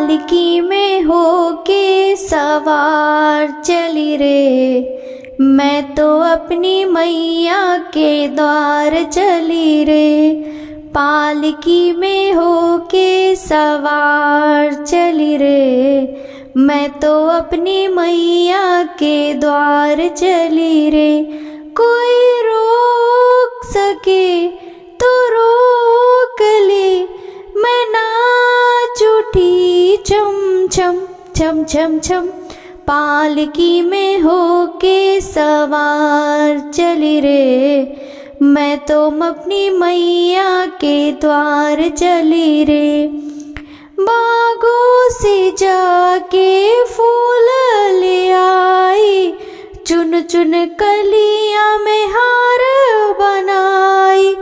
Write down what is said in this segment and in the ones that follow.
पालकी में होके सवार चली रे, मैं तो अपनी मैया के द्वार चली रे। पालकी में होके सवार चली रे, मैं तो अपनी मैया के द्वार चली रे। कोई रोक सके तो रोक ले, मैं नाच उठी छम छम छम छम छम। पालकी में होके सवार चली रे, मैं तो अपनी मैया के द्वार चली रे। बागों से जाके फूल ले आई, चुन चुन कलियां में हार बनाई,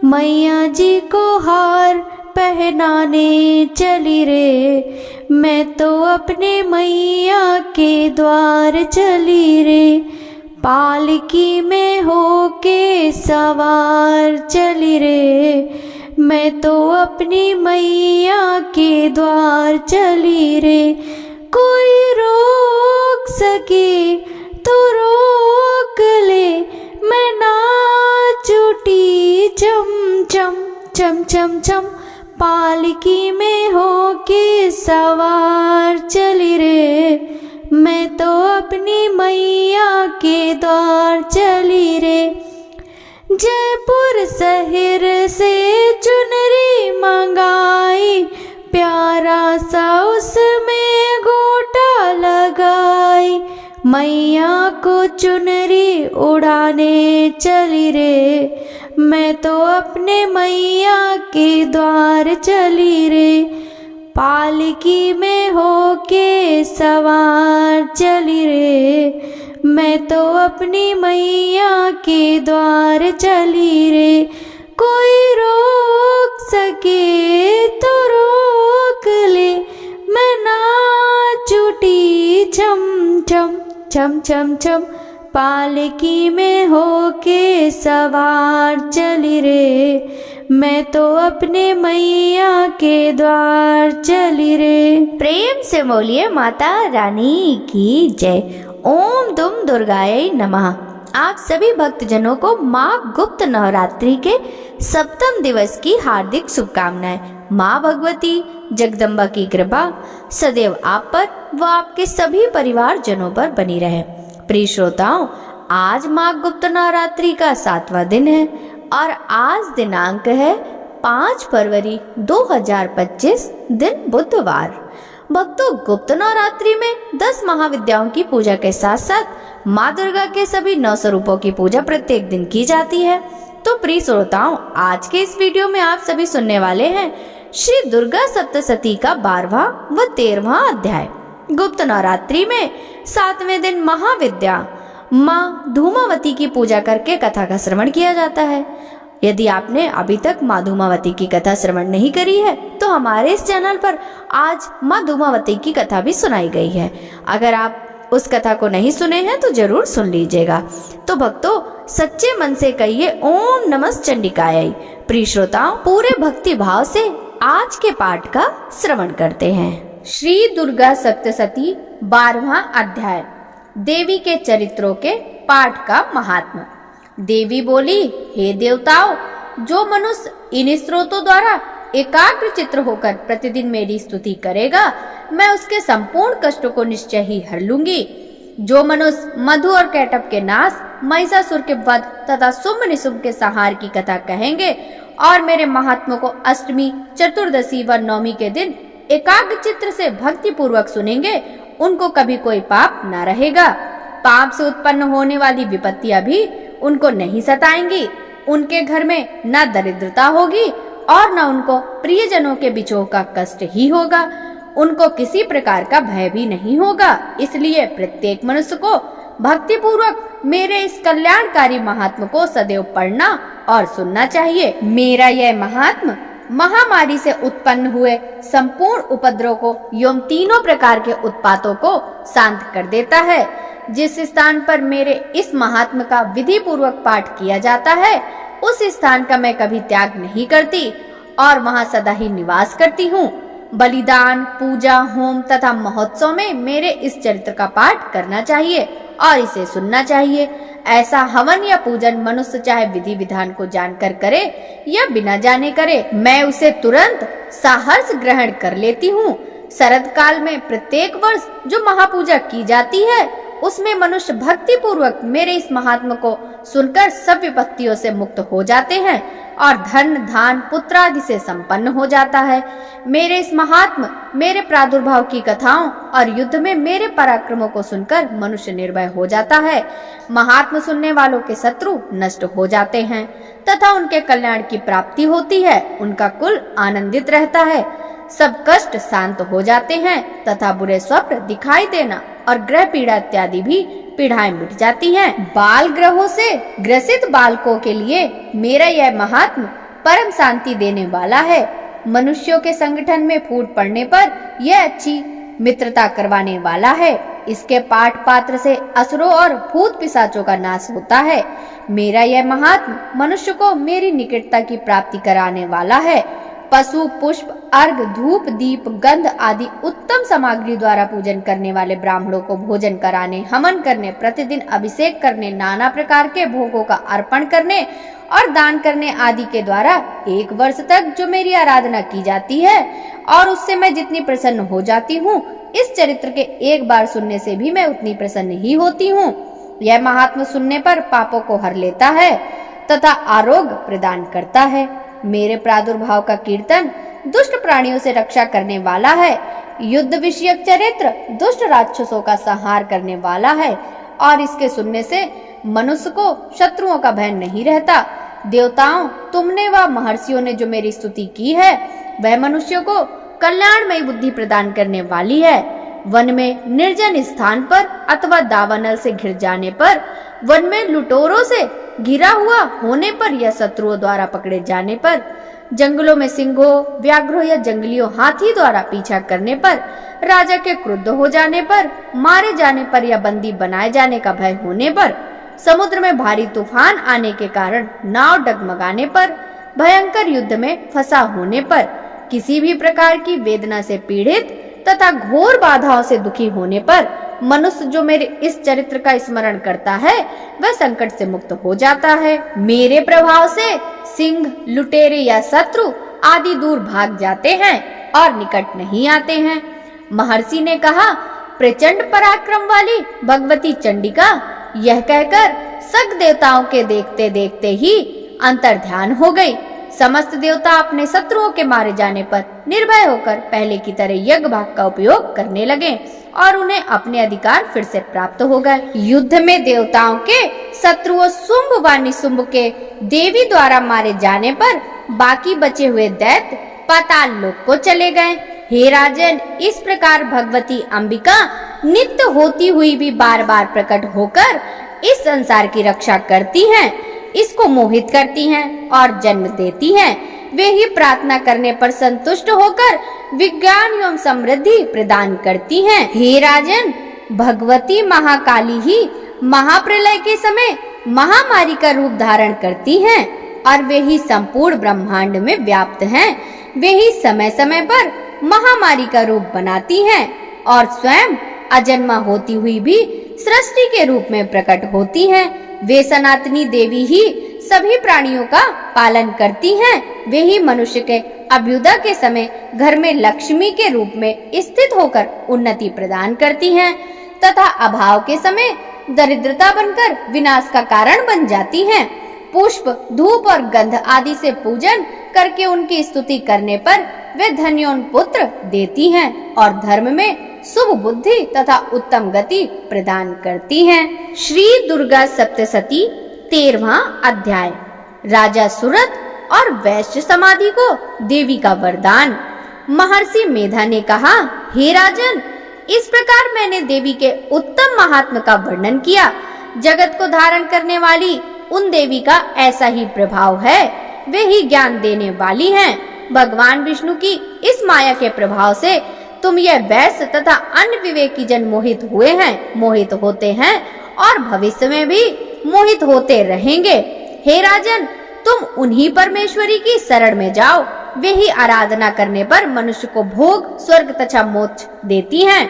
मैया जी को हार पहनाने चली रे, मैं तो अपने मैया के द्वार चली रे। पालकी में होके सवार चली रे, मैं तो अपनी मैया के द्वार चली रे। कोई रोक सके तो रोक ले, मैं नाच उठी चम चम चम चम चम। पालकी में होके सवार चली रे, मैं तो अपनी मैया के द्वार चली रे। जयपुर शहर से चुनरी मंगाई, प्यारा सा उसमें गोटा लगाई, मैया को चुनरी उड़ाने चली रे, मैं तो अपने मैया के द्वार चली रे। पालकी में होके सवार चली रे, मैं तो अपनी मैया के द्वार चली रे। कोई रोक सके तो रोक ले, मैं नाच उठी छम छम छम छम छम। पालकी में होके सवार चली रे, मैं तो अपने मैया के द्वार चली रे। प्रेम से बोलिए माता रानी की जय। ओम दुम दुर्गाय नमः। आप सभी भक्तजनों को माँ गुप्त नवरात्रि के सप्तम दिवस की हार्दिक शुभकामनाएं। माँ भगवती जगदम्बा की कृपा सदैव आप पर व आपके सभी परिवार जनों पर बनी रहे। प्रिय श्रोताओं, आज माँ गुप्त नवरात्रि का 7वां दिन है और आज दिनांक है 5 फरवरी 2025 दिन बुधवार। भक्तों, गुप्त नवरात्रि में 10 महाविद्याओं की पूजा के साथ साथ माँ दुर्गा के सभी 9 स्वरूपों की पूजा प्रत्येक दिन की जाती है। तो प्रिय श्रोताओं, आज के इस वीडियो में आप सभी सुनने वाले हैं श्री दुर्गा सप्तशती का 12वां व 13वां अध्याय। गुप्त नवरात्रि में 7वें दिन महाविद्या माँ धूमावती की पूजा करके कथा का श्रवण किया जाता है। यदि आपने अभी तक माँ धूमावती की कथा श्रवण नहीं करी है तो हमारे इस चैनल पर आज माँ धूमावती की कथा भी सुनाई गई है। अगर आप उस कथा को नहीं सुने हैं तो जरूर सुन लीजिएगा। तो भक्तों, सच्चे मन से कहिए ओम नमः चंडिकाय। प्रिय श्रोताओं, पूरे भक्ति भाव से आज के पाठ का श्रवण करते हैं। श्री दुर्गा सप्तशती 12वां अध्याय, देवी के चरित्रों के पाठ का महात्म्य। देवी बोली, हे देवताओं, जो मनुष्य इन स्त्रोतों द्वारा एकाग्र चित्र होकर प्रतिदिन मेरी स्तुति करेगा, मैं उसके संपूर्ण कष्टों को निश्चय ही हर लूंगी। जो मनुष्य मधु और कैटभ के नाश, महिषासुर के वध तथा शुंभ निशुंभ के संहार की कथा कहेंगे और मेरे महात्म्यों को अष्टमी, चतुर्दशी व नवमी के दिन एकाग्र चित्र से भक्ति पूर्वक सुनेंगे, उनको कभी कोई पाप न रहेगा। पाप से उत्पन्न होने वाली विपत्तियां भी उनको नहीं सताएंगी। उनके घर में न दरिद्रता होगी और न उनको प्रियजनों के बिछोह का कष्ट ही होगा। उनको किसी प्रकार का भय भी नहीं होगा। इसलिए प्रत्येक मनुष्य को भक्ति पूर्वक मेरे इस कल्याणकारी महात्म को सदैव पढ़ना और सुनना चाहिए। मेरा यह महात्म महामारी से उत्पन्न हुए संपूर्ण उपद्रव को एवं तीनों प्रकार के उत्पातों को शांत कर देता है। जिस स्थान पर मेरे इस महात्म का विधि पूर्वक पाठ किया जाता है, उस स्थान का मैं कभी त्याग नहीं करती और वहां सदा ही निवास करती हूँ। बलिदान, पूजा, होम तथा महोत्सव में मेरे इस चरित्र का पाठ करना चाहिए और इसे सुनना चाहिए। ऐसा हवन या पूजन मनुष्य चाहे विधि विधान को जानकर करे या बिना जाने करे, मैं उसे तुरंत साहर्ष ग्रहण कर लेती हूँ। शरद काल में प्रत्येक वर्ष जो महापूजा की जाती है उसमें मनुष्य भक्ति पूर्वक मेरे इस महात्म को सुनकर सब विपत्तियों से मुक्त हो जाते हैं और धन, धान, पुत्र आदि से संपन्न हो जाता है। मेरे इस महात्म, मेरे प्रादुर्भाव की कथाओं और युद्ध में मेरे पराक्रमों को सुनकर मनुष्य निर्भय हो जाता है। महात्म सुनने वालों के शत्रु नष्ट हो जाते हैं तथा उनके कल्याण की प्राप्ति होती है। उनका कुल आनंदित रहता है, सब कष्ट शांत हो जाते हैं तथा बुरे स्वप्न दिखाई देना और ग्रह पीड़ा इत्यादि भी पीड़ाएं मिट जाती हैं। बाल ग्रहों से ग्रसित बालकों के लिए मेरा यह महात्म परम शांति देने वाला है। मनुष्यों के संगठन में फूट पड़ने पर यह अच्छी मित्रता करवाने वाला है। इसके पाठ पात्र से असुरों और भूत पिशाचों का नाश होता है। मेरा यह महात्म मनुष्य को मेरी निकटता की प्राप्ति कराने वाला है। पशु, पुष्प, अर्घ, धूप, दीप, गंध आदि उत्तम सामग्री द्वारा पूजन करने वाले ब्राह्मणों को भोजन कराने, हवन करने, प्रतिदिन अभिषेक करने, नाना प्रकार के भोगों का अर्पण करने और दान करने आदि के द्वारा 1 वर्ष तक जो मेरी आराधना की जाती है और उससे मैं जितनी प्रसन्न हो जाती हूँ, इस चरित्र के एक बार सुनने से भी मैं उतनी प्रसन्न ही होती हूँ। यह महात्मा सुनने पर पापों को हर लेता है तथा आरोग्य प्रदान करता है। मेरे प्रादुर्भाव का कीर्तन दुष्ट प्राणियों से रक्षा करने वाला है। युद्ध विषयक चरित्र दुष्ट राक्षसों का संहार करने वाला है और इसके सुनने से मनुष्य को शत्रुओं का भय नहीं रहता। देवताओं, तुमने व महर्षियों ने जो मेरी स्तुति की है वह मनुष्यों को कल्याणमयी बुद्धि प्रदान करने वाली है। वन में निर्जन स्थान पर अथवा दावानल से घिर जाने पर, वन में लुटेरों से घिरा हुआ होने पर या शत्रुओं द्वारा पकड़े जाने पर, जंगलों में सिंहों, व्याघ्रों या जंगलियों हाथी द्वारा पीछा करने पर, राजा के क्रुद्ध हो जाने पर, मारे जाने पर या बंदी बनाए जाने का भय होने पर, समुद्र में भारी तूफान आने के कारण नाव डगमगाने पर, भयंकर युद्ध में फंसा होने पर, किसी भी प्रकार की वेदना से पीड़ित तथा घोर बाधाओं से दुखी होने पर मनुष्य जो मेरे इस चरित्र का स्मरण करता है वह संकट से मुक्त हो जाता है। मेरे प्रभाव से सिंह, लुटेरे या शत्रु आदि दूर भाग जाते हैं और निकट नहीं आते हैं। महर्षि ने कहा, प्रचंड पराक्रम वाली भगवती चंडिका यह कहकर सग देवताओं के देखते देखते ही अंतर ध्यान हो गई। समस्त देवता अपने शत्रुओं के मारे जाने पर निर्भय होकर पहले की तरह यज्ञ भाग का उपयोग करने लगे और उन्हें अपने अधिकार फिर से प्राप्त हो गए। युद्ध में देवताओं के शत्रुओं शुंभ व निशुंभ के देवी द्वारा मारे जाने पर बाकी बचे हुए दैत्य पाताल लोक को चले गए। हे राजन, इस प्रकार भगवती अंबिका नित्य होती हुई भी बार बार प्रकट होकर इस संसार की रक्षा करती हैं, इसको मोहित करती हैं और जन्म देती हैं। वे ही प्रार्थना करने पर संतुष्ट होकर विज्ञान एवं समृद्धि प्रदान करती हैं। हे राजन, भगवती महाकाली ही महाप्रलय के समय महामारी का रूप धारण करती हैं और वे ही संपूर्ण ब्रह्मांड में व्याप्त हैं। वे ही समय समय पर महामारी का रूप बनाती हैं और स्वयं अजन्मा होती हुई भी सृष्टि के रूप में प्रकट होती हैं। वे सनातनी देवी ही सभी प्राणियों का पालन करती हैं। वे ही मनुष्य के अभ्युदय के समय घर में लक्ष्मी के रूप में स्थित होकर उन्नति प्रदान करती हैं तथा अभाव के समय दरिद्रता बनकर विनाश का कारण बन जाती हैं। पुष्प, धूप और गंध आदि से पूजन करके उनकी स्तुति करने पर वे धन्यों पुत्र देती हैं और धर्म में शुभ बुद्धि तथा उत्तम गति प्रदान करती हैं। श्री दुर्गा सप्तशती 13वां अध्याय। राजा सुरत और वैश्य समाधि को देवी का वरदान। महर्षि मेधा ने कहा, हे राजन, इस प्रकार मैंने देवी के उत्तम महात्म का वर्णन किया। जगत को धारण करने वाली उन देवी का ऐसा ही प्रभाव है। वे ही ज्ञान देने वाली हैं। भगवान विष्णु की इस माया के प्रभाव से तुम यह वैश्य तथा अन्य विवेकी जन मोहित हुए हैं, मोहित होते हैं और भविष्य में भी मोहित होते रहेंगे। हे राजन, तुम उन्हीं परमेश्वरी की शरण में जाओ वे ही आराधना करने पर मनुष्य को भोग, स्वर्ग तथा मोक्ष देती हैं।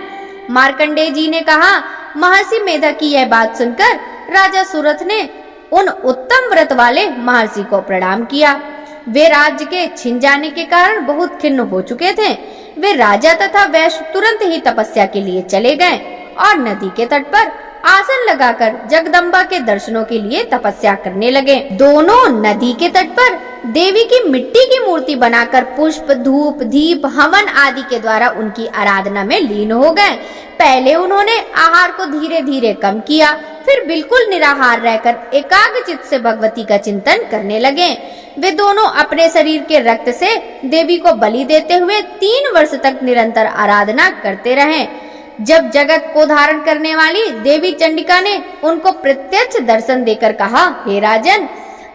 मार्कंडेय जी ने कहा, महर्षि मेधक की यह बात सुनकर राजा सुरथ ने उन उत्तम व्रत वाले महर्षि को प्रणाम किया। वे राज्य के छिन जाने के कारण बहुत खिन्न हो चुके थे। वे राजा तथा वैश्य तुरंत ही तपस्या के लिए चले गए और नदी के तट पर आसन लगाकर जगदम्बा के दर्शनों के लिए तपस्या करने लगे। दोनों नदी के तट पर देवी की मिट्टी की मूर्ति बनाकर पुष्प, धूप, दीप, हवन आदि के द्वारा उनकी आराधना में लीन हो गए। पहले उन्होंने आहार को धीरे धीरे कम किया, फिर बिल्कुल निराहार रहकर एकाग्रचित्त से भगवती का चिंतन करने लगे। वे दोनों अपने शरीर के रक्त से देवी को बलि देते हुए 3 वर्ष तक निरंतर आराधना करते रहे। जब जगत को धारण करने वाली देवी चंडिका ने उनको प्रत्यक्ष दर्शन देकर कहा, हे राजन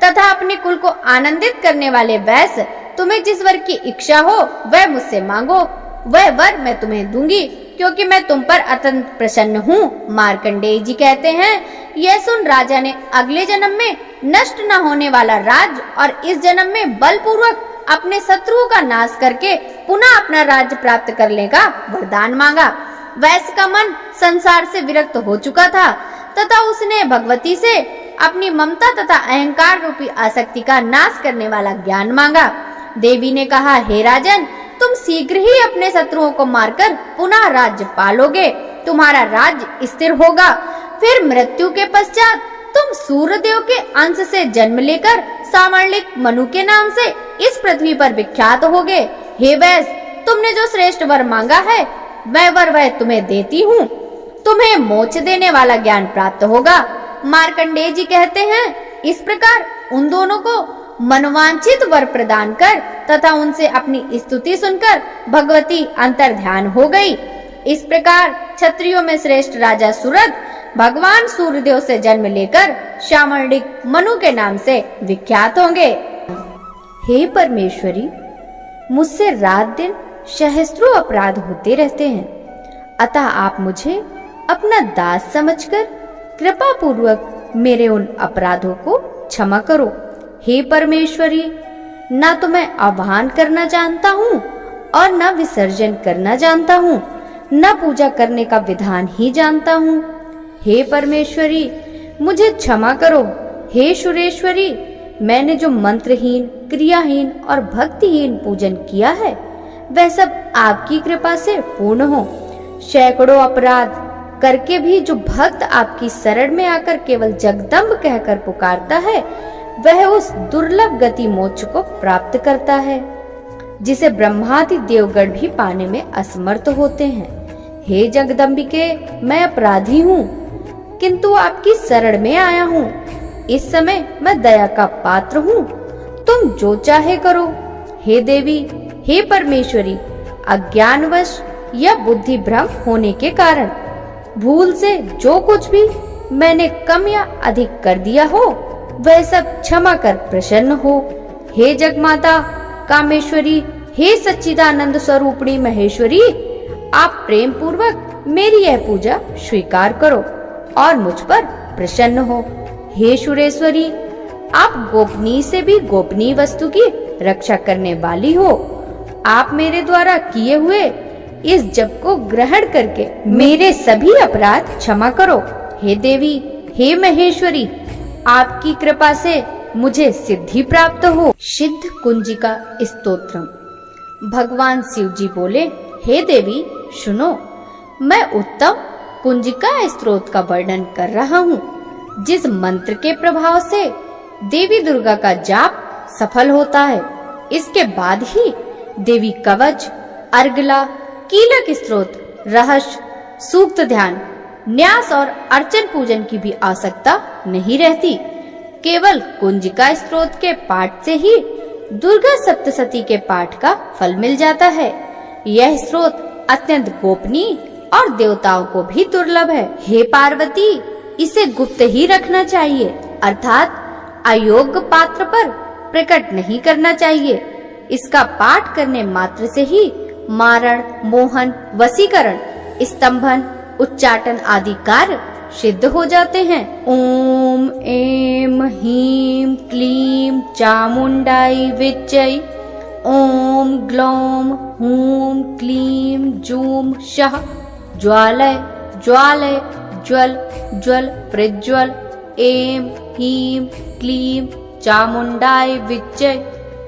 तथा अपने कुल को आनंदित करने वाले वैश्य, तुम्हें जिस वर की इच्छा हो वह मुझसे मांगो, वह वर मैं तुम्हें दूंगी, क्योंकि मैं तुम पर अत्यंत प्रसन्न हूँ। मार्कंडेय जी कहते हैं, यह सुन राजा ने अगले जन्म में नष्ट न होने वाला राज्य और इस जन्म में बलपूर्वक अपने शत्रुओं का नाश करके पुनः अपना राज्य प्राप्त करने का वरदान मांगा। वैश्य का मन संसार से विरक्त हो चुका था तथा उसने भगवती से अपनी ममता तथा अहंकार रूपी आसक्ति का नाश करने वाला ज्ञान मांगा। देवी ने कहा, हे राजन, तुम शीघ्र ही अपने शत्रुओं को मारकर पुनः राज्य पालोगे, तुम्हारा राज्य स्थिर होगा। फिर मृत्यु के पश्चात तुम सूर्यदेव के अंश से जन्म लेकर सामर्लिक मनु के नाम से इस पृथ्वी पर विख्यात होगे। हे वैश्य, तुमने जो श्रेष्ठ वर मांगा है वह तुम्हें देती हूँ। तुम्हें मोक्ष देने वाला ज्ञान प्राप्त होगा। मार्कंडेय जी कहते हैं, इस प्रकार उन दोनों को मनोवांछित वर प्रदान कर तथा उनसे अपनी स्तुति सुनकर भगवती अंतर ध्यान हो गई। इस प्रकार क्षत्रियों में श्रेष्ठ राजा सुरथ भगवान सूर्यदेव से जन्म लेकर शामर्णिक मनु के नाम से विख्यात होंगे। हे परमेश्वरी, मुझसे रात दिन सहस्त्रों अपराध होते रहते हैं, अतः आप मुझे अपना दास समझकर कृपा पूर्वक मेरे उन अपराधों को क्षमा करो। हे परमेश्वरी, न तो मैं आह्वान करना जानता हूँ और न विसर्जन करना जानता हूँ, न पूजा करने का विधान ही जानता हूँ। हे परमेश्वरी, मुझे क्षमा करो। हे सुरेश्वरी, मैंने जो मंत्रहीन, क्रियाहीन और भक्तिहीन पूजन किया है वह सब आपकी कृपा से पूर्ण हो। सैकड़ों अपराध करके भी जो भक्त आपकी शरण में आकर केवल जगदम्ब कहकर पुकारता है वह उस दुर्लभ गति मोक्ष को प्राप्त करता है, जिसे ब्रह्मादि देवगण भी पाने में असमर्थ होते हैं। हे जगदम्बिके, मैं अपराधी हूँ, किंतु आपकी शरण में आया हूँ। इस समय मैं दया का पात्र हूँ, तुम जो चाहे करो। हे देवी, हे परमेश्वरी, अज्ञानवश या बुद्धि भ्रम होने के कारण भूल से जो कुछ भी मैंने कम या अधिक कर दिया हो वह सब क्षमा कर प्रसन्न हो। हे जगमाता कामेश्वरी, हे सच्चिदानंद स्वरूपिणी महेश्वरी, आप प्रेम पूर्वक मेरी यह पूजा स्वीकार करो और मुझ पर प्रसन्न हो। हे सुरेश्वरी, आप गोपनीय से भी गोपनीय वस्तु की रक्षा करने वाली हो। आप मेरे द्वारा किए हुए इस जप को ग्रहण करके मेरे सभी अपराध क्षमा करो। हे देवी, हे महेश्वरी, आपकी कृपा से मुझे सिद्धि प्राप्त हो। सिद्ध कुंजिका स्तोत्रम। भगवान शिव जी बोले, हे देवी सुनो, मैं उत्तम कुंजिका स्तोत्र का वर्णन कर रहा हूँ, जिस मंत्र के प्रभाव से देवी दुर्गा का जाप सफल होता है। इसके बाद ही देवी कवच, अर्गला, कीलक स्तोत्र, रहस्य, सूक्त ध्यान, न्यास और अर्चन पूजन की भी आवश्यकता नहीं रहती। केवल कुंजिका स्तोत्र के पाठ से ही दुर्गा सप्तशती के पाठ का फल मिल जाता है। यह स्तोत्र अत्यंत गोपनीय और देवताओं को भी दुर्लभ है। हे पार्वती, इसे गुप्त ही रखना चाहिए, अर्थात अयोग्य पात्र पर प्रकट नहीं करना चाहिए। इसका पाठ करने मात्र से ही मारण, मोहन, वशीकरण, स्तंभन, उच्चाटन आदि कार्य सिद्ध हो जाते हैं। ओम ऐं ह्रीं क्लीं चामुंडाई विच्चै ओम ग्लौम हूम क्लीम जूम शः ज्वालय ज्वालय ज्वल ज्वल प्रज्वल ऐं ह्रीं क्लीं चामुण्डाय विच्चे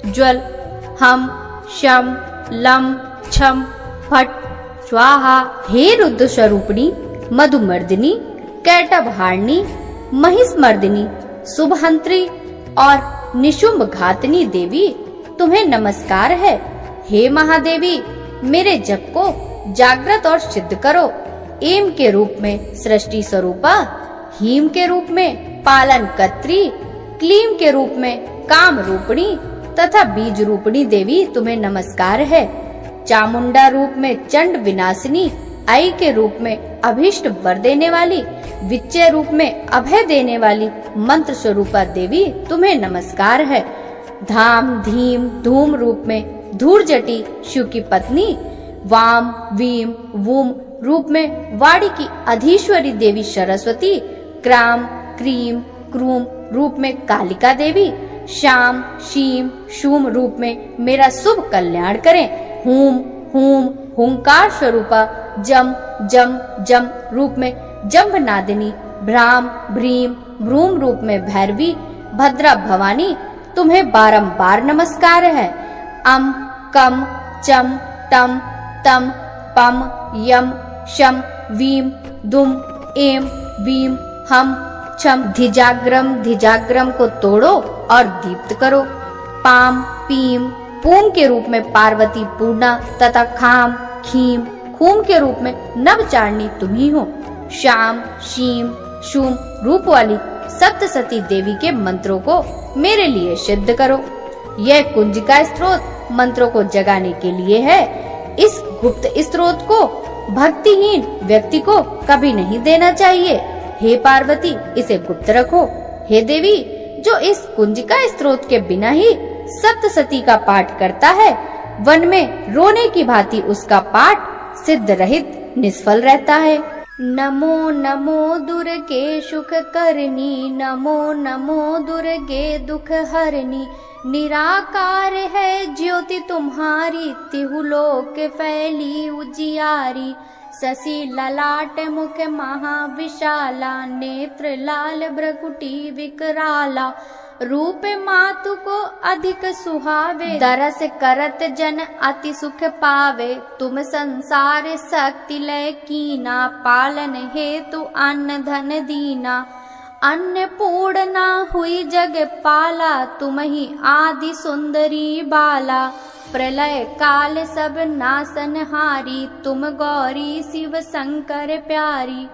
ज्वल हम शम लम छम फट स्वाहा। हे रुद्र स्वरूपिणी मधुमर्दिनी कैटभहारिणी महिषमर्दिनी शुभहंत्री और निशुंभ घातनी देवी तुम्हें नमस्कार है। हे महादेवी मेरे जप को जागृत और सिद्ध करो। एम के रूप में सृष्टि स्वरूपा, हीम के रूप में पालन कत्री, क्लीम के रूप में काम रूपिणी तथा बीज रूपिणी देवी तुम्हें नमस्कार है। चामुंडा रूप में चंड विनाशिनी, आई के रूप में अभिष्ट वर देने वाली, विच्चय रूप में अभय देने वाली मंत्र स्वरूपा देवी तुम्हें नमस्कार है। धाम धीम धूम रूप में धूर जटी शिव की पत्नी, वाम वीम वूम रूप में वाड़ी की अधीश्वरी देवी सरस्वती, क्राम क्रीम क्रूम रूप में कालिका देवी, शाम शीम शूम रूप में मेरा शुभ कल्याण करें। हूम हूम हुंकार स्वरूपा, जम जम जम रूप में जम्भनादिनी, भ्राम भ्रीम भ्रूम रूप में भैरवी, भद्रा भवानी तुम्हें बारंबार नमस्कार है। अम कम चम टम तम पम यम शम वीम दुम एम वीम हम छम। धिजाग्रम को तोड़ो और दीप्त करो। पाम पीम पूम के रूप में पार्वती पूर्णा तथा खाम खीम खूम के रूप में नवचारिणी तुम ही हो। श्याम शीम शूम रूप वाली सप्तसती देवी के मंत्रों को मेरे लिए सिद्ध करो। यह कुंजिका स्त्रोत मंत्रों को जगाने के लिए है। इस गुप्त स्त्रोत को भक्तिहीन व्यक्ति को कभी नहीं देना चाहिए। हे पार्वती इसे गुप्त रखो। हे देवी जो इस कुंजिका स्त्रोत के बिना ही सप्तसती का पाठ करता है, वन में रोने की भांति उसका पाठ सिद्ध रहित निष्फल रहता है। नमो नमो दुर्गे सुख करनी, नमो नमो दुर्गे दुख हरनी। निराकार है ज्योति तुम्हारी, तिहु लोक फैली उजियारी। शशि ललाट मुख महाविशाला, नेत्र लाल भ्रकुटी विकराला। रूप मातु को अधिक सुहावे, दरस करत जन अति सुख पावे। तुम संसार शक्ति लय कीना, पालन हेतु अन्न धन दीना। अन्नपूर्णा हुई जग पाला, तुम ही आदि सुंदरी बाला। प्रलय काल सब नासनहारी, तुम गौरी शिव शंकर प्यारी।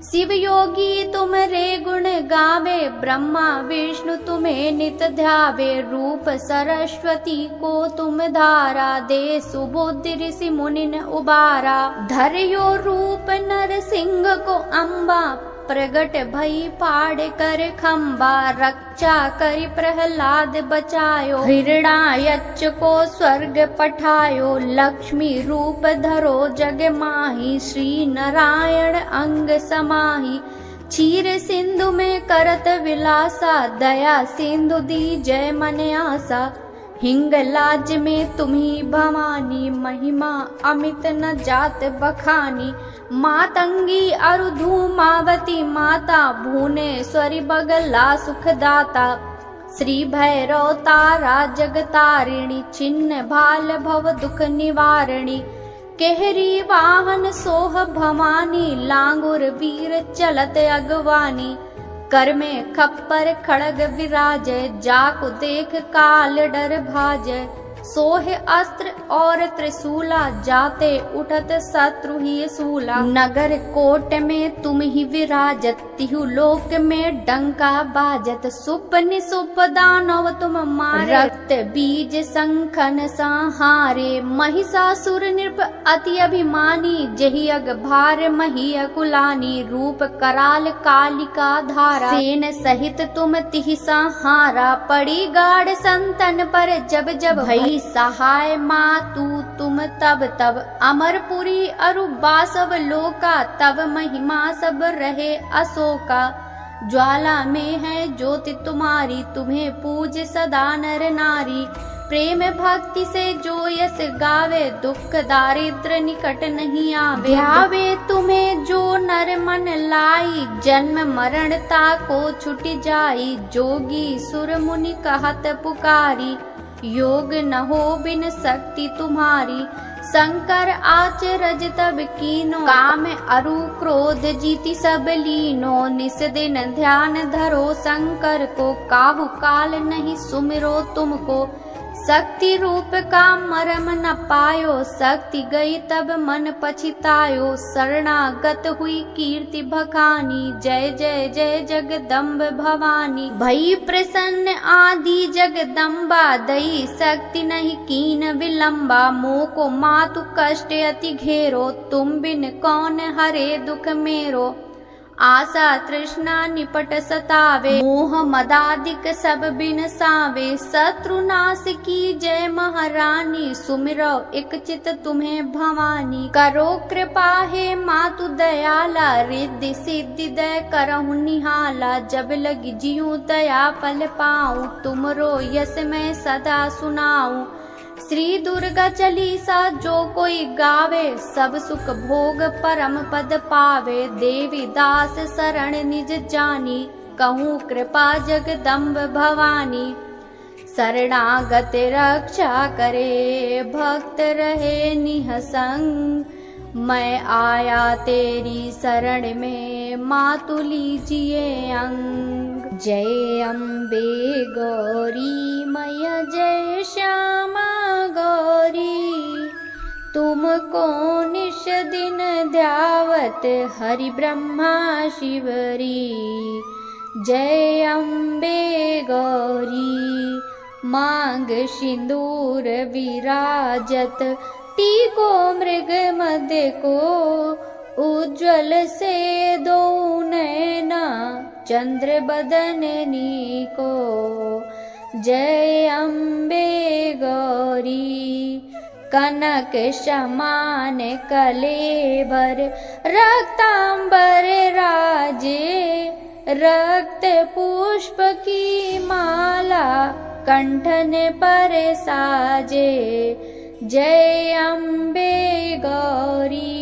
शिव योगी तुम रे गुण गावे, ब्रह्मा विष्णु तुम्हें नित ध्यावे। रूप सरस्वती को तुम धारा, दे सुबुद्धि ऋषि मुनिन उबारा। धर्यो रूप नर सिंह को अम्बा, प्रगट भई फाड़ कर खम्बा। रक्षा करी प्रहलाद बचायो, हिरण्यायच को स्वर्ग पठायो। लक्ष्मी रूप धरो जग माही, श्री नारायण अंग समाही। क्षीर सिंधु में करत विलासा, दया सिंधु दी जय मन आसा। हिंगलाज में तुम्ही भवानी, महिमा अमित न जात बखानी। मातंगी अरु धूमावती माता, भुवनेश्वरी बगला सुखदाता। श्री भैरव तारा जगतारिणी, छिन्न भाल भव दुख निवारणी। केहरी वाहन सोह भवानी, लांगुर वीर चलत अगवानी। कर में खप्पर खड़ग विराजय, जाको देख काल डर भाजय। सोहे अस्त्र और त्रिशूला, जाते उठत शत्रु ही सूला। नगर कोट में तुम ही विराजत, तिहु लोक में डंका बाजत। सुप निसुप दानव तुम मारे, रक्त बीज संखन संहारे। महिषासुर नृप अति अभिमानी, जहि अग भार मही अकुलानी। रूप कराल कालिका धारा, सेन सहित तुम तिहि संहारा। पड़ी गाढ़ संतन पर जब जब भई, सहाय मातु तुम तब तब। अमरपुरी अरु बासव लोका, तब महिमा सब रहे अशोका। ज्वाला में है ज्योति तुम्हारी, तुम्हें पूज सदा नर नारी। प्रेम भक्ति से जो यस गावे, दुख दारिद्र निकट नहीं आवे। ध्यावे तुम्हें जो नर मन लाई, जन्म मरणता को छुट जाई। जोगी सुर मुनि कहत पुकारी, योग न हो बिन शक्ति तुम्हारी। शंकर आचरज तब कीनो, काम अरु क्रोध जीति सब लीनो। निस दिन ध्यान धरो शंकर को, काहू काल नहीं सुमिरो तुमको। शक्ति रूप का मरम न पायो, शक्ति गई तब मन पछितायो। शरणागत हुई कीर्ति बखानी, जय जय जय जगदम्ब भवानी। भई प्रसन्न आदि जगदम्बा, दई शक्ति नहीं कीन विलंबा। मोह को मातु कष्ट अति घेरो, तुम बिन कौन हरे दुख मेरो। आशा तृष्णा निपट सतावे, मोह मदादिक सब बिन सावे। शत्रु नाश की जय महारानी, सुमिरो एक चित तुम्हें भवानी। करो कृपा हे मातु दयाला, रिद्धि सिद्धि दय करहु निहाला। जब लगी जियूं दया फल पाऊं, तुमरो यस मैं सदा सुनाऊं। श्री दुर्गा चालीसा जो कोई गावे, सब सुख भोग परम पद पावे। देवी दास शरण निज जानी, कहूँ कृपा जगदम्ब भवानी। शरणागत रक्षा करे, भक्त रहे निहसंग। मैं आया तेरी शरण में, मातु लीजिए अंग। जय अम्बे गौरी मैया, जय श्यामा गौरी। तुमको निश दिन ध्यावत, हरि ब्रह्मा शिवरी। जय अम्बे गौरी, मांग सिंदूर विराजत। टीको मृग मध्य को, उज्ज्वल से दो नैना। चंद्र बदननी को, जय अम्बे गौरी। कनक समान कलेवर, रक्तांबर राजे। रक्त पुष्प की माला, कंठन पर साजे। जय अम्बे गौरी,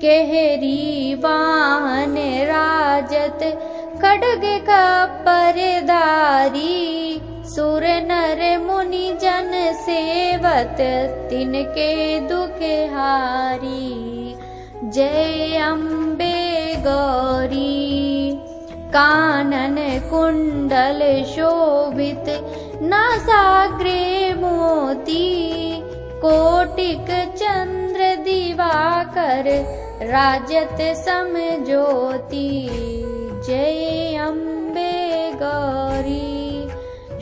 केहरी वाहन राजत। खड्ग खप्पर धारी, सुर नर मुनि जन सेवत। तिनके दुख हारी, जय अम्बे गौरी। कानन कुंडल शोभित, नासाग्रे मोती। कोटिक चंद्र दिवाकर, राजत सम ज्योति। जय अम्बे गौरी।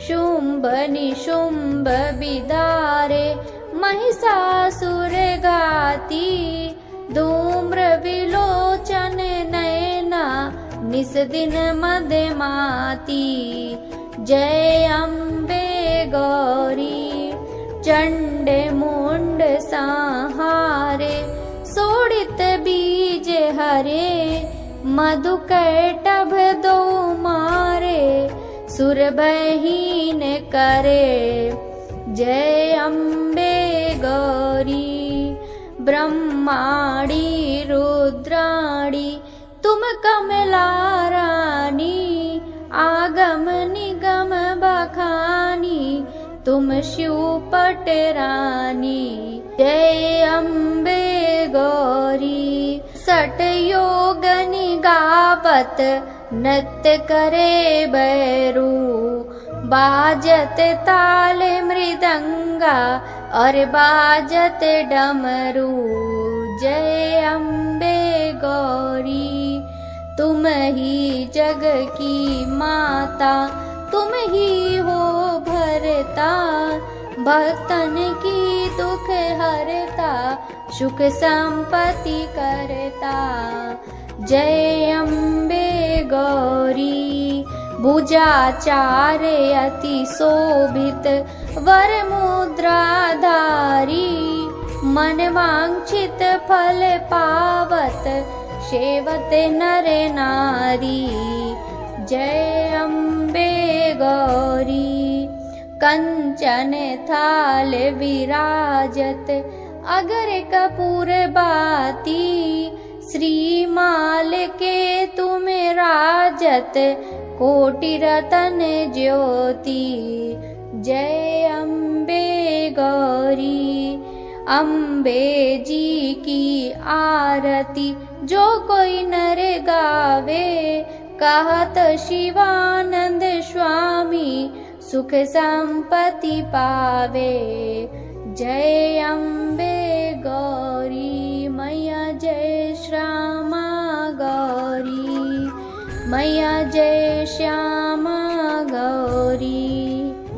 शुंभ निशुंभ बिदारे, महिषासुर घाती। धूम्र विलोचन नयना, निस दिन मदमाती। जय अम्बे गौरी। चंड मुंड संहारे, सोडित बीज हरे। मधु कैटभ दो मारे, सुर बहीन करे। जय अम्बे गौरी। ब्रह्माणी रुद्राणी, तुम कमला रानी। आगम निगम बखानी, तुम शिवपट रानी। जय अम्बे गौरी। सट योग निगावत, नृत्य करे बैरू। बाजत ताल मृदंगा, और बाजत डमरू। जय अम्बे गौरी। तुम ही जग की माता, तुम ही हो भरता। भक्तन की दुख हरता, सुख संपत्ति करता। जय अम्बे गौरी। भुजाचार अति शोभित, वर मुद्राधारी। मन वांछित फल पावत, सेवत नर नारी। जय अम्बे गौरी। कंचन थाल विराजत अगर कपूर बाती श्रीमाल के तुम राजत कोटि रतन ज्योति जय अम्बे गौरी। अम्बे जी की आरती जो कोई नर गावे कहत शिवानंद स्वामी सुख संपत्ति पावे जय अम्बे